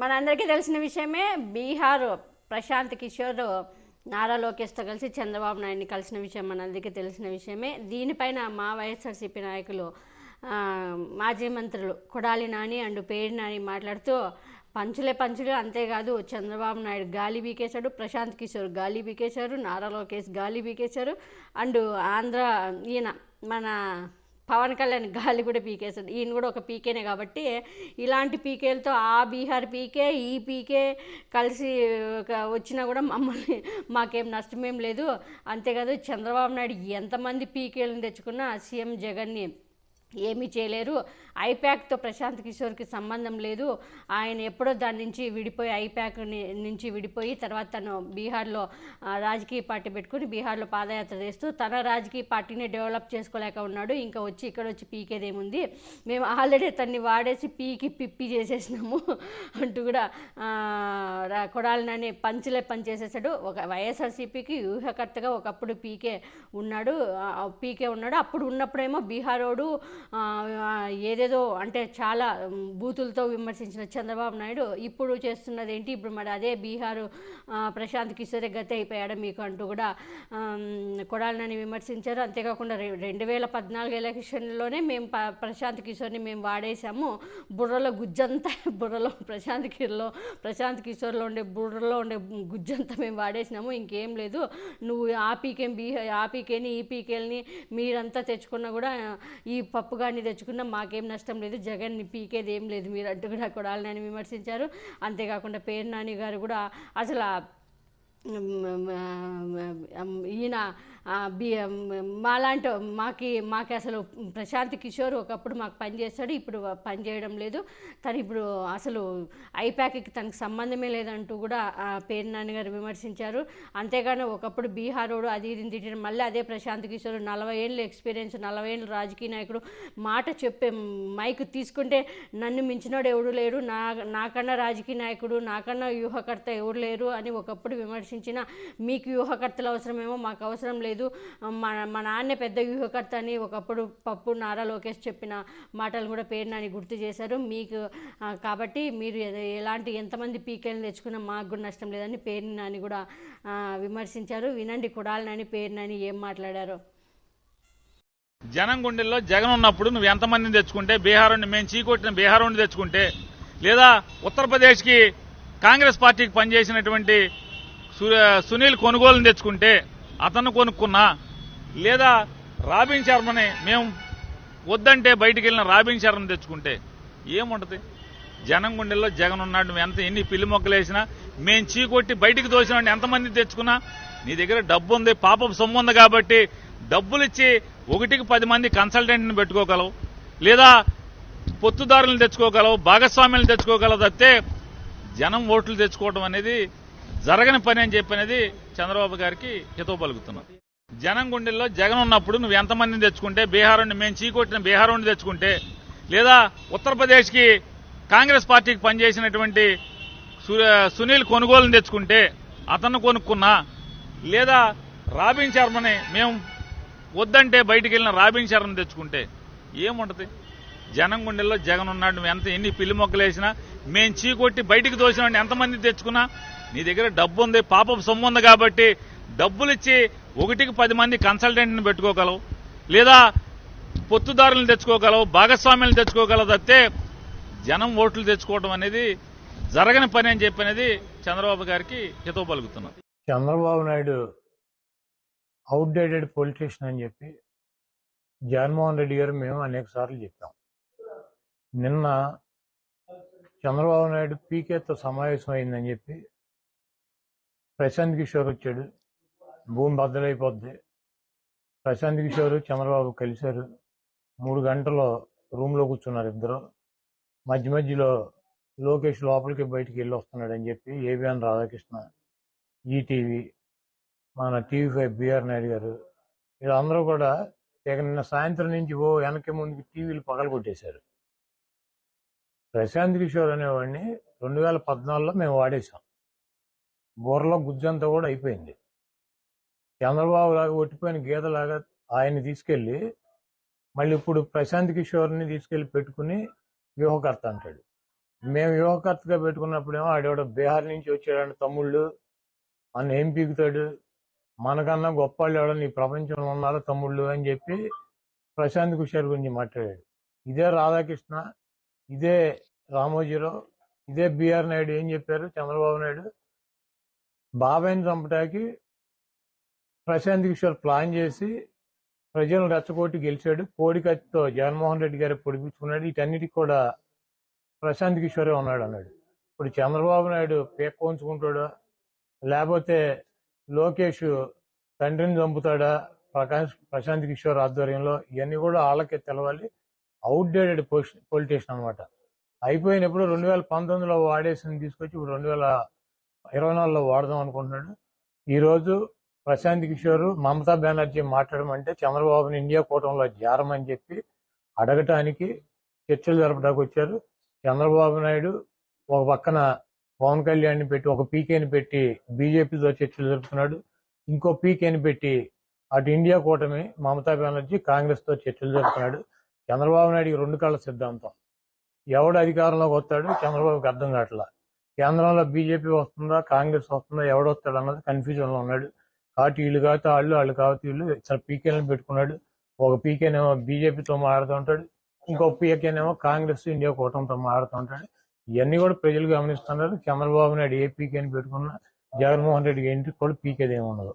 మనందరికీ తెలిసిన విషయమే. బీహార్ ప్రశాంత్ కిషోర్ నారా లోకేష్తో కలిసి చంద్రబాబు నాయుడిని కలిసిన విషయం మనందరికీ తెలిసిన విషయమే. దీనిపైన మా వైఎస్ఆర్సీపీ నాయకులు మాజీ మంత్రులు కొడాలి నాని అండ్ పేరు నాని మాట్లాడుతూ పంచులు అంతేకాదు చంద్రబాబు నాయుడు గాలి బీకేశాడు, ప్రశాంత్ కిషోర్ గాలి బీకేశారు, నారా లోకేష్ గాలి బీకేశారు అండ్ ఆంధ్ర ఈయన మన పవన్ కళ్యాణ్ గాలి కూడా పీకేస్తాడు. ఈయన కూడా ఒక పీకేనే కాబట్టి ఇలాంటి పీకేలతో ఆ బీహార్ పీకే ఈ పీకే కలిసి వచ్చినా కూడా మాకేం నష్టమేం లేదు. అంతేకాదు చంద్రబాబు నాయుడు ఎంతమంది పీకేలను తెచ్చుకున్నా సీఎం జగన్ని ఏమీ చేయలేరు. ఐప్యాక్తో ప్రశాంత్ కిషోర్కి సంబంధం లేదు. ఆయన ఎప్పుడో దాని నుంచి విడిపోయి ఐప్యాక్ నుంచి విడిపోయి తర్వాత తను బీహార్లో రాజకీయ పార్టీ పెట్టుకుని బీహార్లో పాదయాత్ర చేస్తూ తన రాజకీయ పార్టీని డెవలప్ చేసుకోలేక ఉన్నాడు. ఇంకా వచ్చి ఇక్కడ వచ్చి పీకేదేముంది, మేము ఆల్రెడీ తన్ని వాడేసి పీకి పిప్పి చేసేసినాము అంటూ కూడా కొడాలని పనిచేసేసాడు. ఒక వైఎస్ఆర్సీపీకి వ్యూహకర్తగా ఒకప్పుడు పీకే ఉన్నాడు. అప్పుడు ఉన్నప్పుడేమో బీహారోడు ఏదేదో అంటే చాలా బూతులతో విమర్శించిన చంద్రబాబు నాయుడు ఇప్పుడు చేస్తున్నది ఏంటి, ఇప్పుడు మరి అదే బీహారు ప్రశాంత్ కిషోరే గతి అయిపోయాడు మీకు అంటూ కూడా కొడాలని విమర్శించారు. అంతేకాకుండా 2014 ఎలక్షన్లోనే మేము ప్రశాంత్ కిషోర్ని మేము వాడేసాము, బుర్రలో గుజ్జంతా ప్రశాంత్ కిషోర్లో ఉండే బుర్రలో ఉండే గుజ్జంతా మేము వాడేసినాము, ఇంకేం లేదు, నువ్వు ఆ పీకేని ఈ పీకేల్ని మీరంతా తెచ్చుకున్నా కూడా ఈ పప్పు కానీ తెచ్చుకున్నా మాకేం నష్టం లేదు, జగన్ని పీకేది ఏం లేదు మీరు అంటూ కూడా కొడాలని విమర్శించారు. అంతేకాకుండా పేరు నాని గారు కూడా అసలు ఈయన మాలాంటి మాకు అసలు ప్రశాంత్ కిషోర్ ఒకప్పుడు మాకు పనిచేస్తాడు, ఇప్పుడు పని చేయడం లేదు, తను ఇప్పుడు అసలు ఐప్యాక్కి తనకు సంబంధమే లేదంటూ కూడా పేరు నాని గారు విమర్శించారు. అంతేగాని ఒకప్పుడు బీహార్ రోడ్డు అది ఇది తిట్టడం, మళ్ళీ అదే ప్రశాంత్ కిషోర్ 40 ఏళ్ళు ఎక్స్పీరియన్స్, 40 ఏళ్ళు రాజకీయ నాయకుడు, మాట చెప్పే మైక్ తీసుకుంటే నన్ను మించినోడు ఎవడు లేడు, నాకన్నా రాజకీయ నాయకుడు నాకన్నా వ్యూహకర్త ఎవడు లేరు అని ఒకప్పుడు విమర్శించిన మీకు వ్యూహకర్తలు అవసరమేమో మాకు అవసరం లేదు, మా నాన్నే పెద్ద వ్యూహకర్త అని ఒకప్పుడు పప్పు నారా లోకేష్ చెప్పిన మాటలు కూడా పేరు నాని గుర్తు చేశారు. మీకు కాబట్టి మీరు ఎలాంటి ఎంతమంది పీకేలను తెచ్చుకున్నా మాకు కూడా నష్టం లేదని పేరు నాని కూడా విమర్శించారు. వినండి కొడాలి నాని పేరు నాని ఏం మాట్లాడారో. జనం గుండెల్లో జగన్ ఉన్నప్పుడు నువ్వు ఎంతమందిని తెచ్చుకుంటే, బీహార్ మేము చీకొట్టిన బీహార్ తెచ్చుకుంటే, లేదా ఉత్తరప్రదేశ్కి కాంగ్రెస్ పార్టీకి పనిచేసినటువంటి సునీల్ కొనుగోలుని తెచ్చుకుంటే అతను కొనుక్కున్నా, లేదా రాబిన్ శర్మని మేము వద్దంటే బయటికి వెళ్ళిన రాబిన్ శర్మని తెచ్చుకుంటే ఏముంటది? జనం గుండెల్లో జగన్ ఉన్నాడు. నువ్వు ఎన్ని పిల్లి మొక్కలు వేసినా, మేము చీకొట్టి బయటికి దోసిన ఎంతమంది తెచ్చుకున్నా నీ దగ్గర డబ్బు ఉంది, పాపపు సొమ్ము ఉంది కాబట్టి డబ్బులు ఇచ్చి 1కి 10 మంది కన్సల్టెంట్ని పెట్టుకోగలవు, లేదా పొత్తుదారులను తెచ్చుకోగలవు, భాగస్వామ్యాలను తెచ్చుకోగలవు తప్పితే జనం ఓట్లు తెచ్చుకోవడం అనేది జరగని పని అని చెప్పినది చంద్రబాబు గారికి హితవు పలుకుతున్నాం. జనం గుండెల్లో జగన్ ఉన్నప్పుడు నువ్వు ఎంతమందిని తెచ్చుకుంటే, బీహార్ మేము చీకొట్టిన బీహార్ తెచ్చుకుంటే, లేదా ఉత్తరప్రదేశ్కి కాంగ్రెస్ పార్టీకి పనిచేసినటువంటి సునీల్ కొనుగోలుని తెచ్చుకుంటే అతను కొనుక్కున్నా, లేదా రాబిన్ శర్మని మేము వద్దంటే బయటికి వెళ్ళిన రాబిన్ శర్మని తెచ్చుకుంటే ఏముంటది? జనం గుండెల్లో జగన్ ఉన్నాడు. నువ్వు ఎన్ని పిల్లి మొక్కలు వేసినా, మేము చీకొట్టి బయటికి దోసిన ఎంతమంది తెచ్చుకున్నా నీ దగ్గర డబ్బు ఉంది, పాపపు సొమ్ము ఉంది కాబట్టి డబ్బులు ఇచ్చి 1కి 10 మంది కన్సల్టెంట్ని పెట్టుకోగలవు, లేదా పొత్తుదారులను తెచ్చుకోగలవు, భాగస్వామ్యాలను తెచ్చుకోగలవు తప్పితే జనం ఓట్లు తెచ్చుకోవడం అనేది జరగని పని అని చెప్పినది చంద్రబాబు గారికి హితవు పలుకుతున్నాం. చంద్రబాబు నాయుడు అవుట్డేటెడ్ పొలిటీషియన్ అని చెప్పి జగన్మోహన్ రెడ్డి గారు మేము అనేక సార్లు చెప్పాం. నిన్న చంద్రబాబు నాయుడు పీకేతో సమావేశం అయిందని చెప్పి ప్రశాంత్ కిషోర్ వచ్చాడు, భూమి బద్దలైపోద్ది, ప్రశాంత్ కిషోర్ చంద్రబాబు కలిశారు, 3 గంటలు రూమ్లో కూర్చున్నారు ఇద్దరు, మధ్యలో లోకేష్ లోపలికి బయటికి వెళ్ళి వస్తున్నాడని చెప్పి ఏబిఎన్ రాధాకృష్ణ, ఈటీవీ, మన TV5 బిఆర్ నాయుడు గారు వీళ్ళందరూ కూడా నిన్న సాయంత్రం నుంచి వెనక ముందుకి టీవీలు పగలగొట్టేశారు. ప్రశాంత్ కిషోర్ అనేవాడిని 2014లో మేము వాడేశాం, బుర్రలో గుజ్జంతా కూడా అయిపోయింది. చంద్రబాబు లాగా ఒట్టిపోయిన గీతలాగా ఆయన్ని తీసుకెళ్లి మళ్ళీ ఇప్పుడు ప్రశాంత్ కిషోర్ని తీసుకెళ్లి పెట్టుకుని వ్యూహకర్త అంటాడు. మేము యువకర్తగా పెట్టుకున్నప్పుడేమో ఆడేవాడు బీహార్ నుంచి వచ్చాడు తమ్ముళ్ళు అన్న ఏం పీకుతాడు, మనకన్నా గొప్ప వాళ్ళు ఎవడన్నా ఈ ప్రపంచంలో ఉన్నారో తమ్ముళ్ళు అని చెప్పి ప్రశాంత్ కిషోర్ గురించి మాట్లాడాడు. ఇదే రాధాకృష్ణ, ఇదే రామోజీరావు, ఇదే బిఆర్ నాయుడు ఏం చెప్పారు? చంద్రబాబు నాయుడు బాబాయ్ని చంపడానికి ప్రశాంత్ కిషోర్ ప్లాన్ చేసి ప్రజలను రెచ్చగొట్టి గెలిచాడు. కోడికత్తితో జగన్మోహన్ రెడ్డి గారు పొడిపించుకున్నాడు. వీటన్నిటికి కూడా ప్రశాంత్ కిషోరే ఉన్నాడు అన్నాడు. ఇప్పుడు చంద్రబాబు నాయుడు పేక్కోంచుకుంటాడా, లేకపోతే లోకేష్ తండ్రిని చంపుతాడా ప్రశాంత్ కిషోర్ ఆధ్వర్యంలో? ఇవన్నీ కూడా వాళ్ళకే తెలవాలి. అవుట్డేటెడ్ పొలిటీషియన్ అనమాట. అయిపోయినప్పుడు 2019లో వాడేసింది తీసుకొచ్చి ఇప్పుడు 2024లో వాడదాం అనుకుంటున్నాడు. ఈరోజు ప్రశాంత్ కిషోర్ మమతా బెనర్జీ మాట్లాడమంటే చంద్రబాబుని ఇండియా కూటమిలో చేరమని చెప్పి అడగటానికి చర్చలు జరపడానికి వచ్చారు. చంద్రబాబు నాయుడు ఒక పక్కన పవన్ కళ్యాణ్ని పెట్టి, ఒక పీకేని పెట్టి బీజేపీతో చర్చలు జరుపుతున్నాడు. ఇంకో పీకేని పెట్టి అటు ఇండియా కూటమి మమతా బెనర్జీ కాంగ్రెస్తో చర్చలు జరుపుతున్నాడు. చంద్రబాబు నాయుడికి రెండు కళ్ళ సిద్ధాంతం. ఎవడు అధికారంలోకి వస్తాడు చంద్రబాబుకి అర్థం కావట్లా. కేంద్రంలో బీజేపీ వస్తుందా కాంగ్రెస్ వస్తుందా ఎవడొస్తాడు అన్నది కన్ఫ్యూజన్లో ఉన్నాడు. కాబట్టి వీళ్ళు కాకపోతే వాళ్ళు కాకపోతే వీళ్ళు ఇతర పీకేలను పెట్టుకున్నాడు. ఒక పీకేనేమో బీజేపీతో మాట్లాడుతూ ఉంటాడు, ఇంకో పీకేనేమో కాంగ్రెస్ ఇండియా కూటమితో మాట్లాడుతూ ఉంటాడు. ఇవన్నీ కూడా ప్రజలు గమనిస్తున్నారు. చంద్రబాబు నాయుడు ఏ పీకేని పెట్టుకున్నా జగన్మోహన్ రెడ్డికి ఇంటికి కూడా పీకేది ఏమి ఉండదు.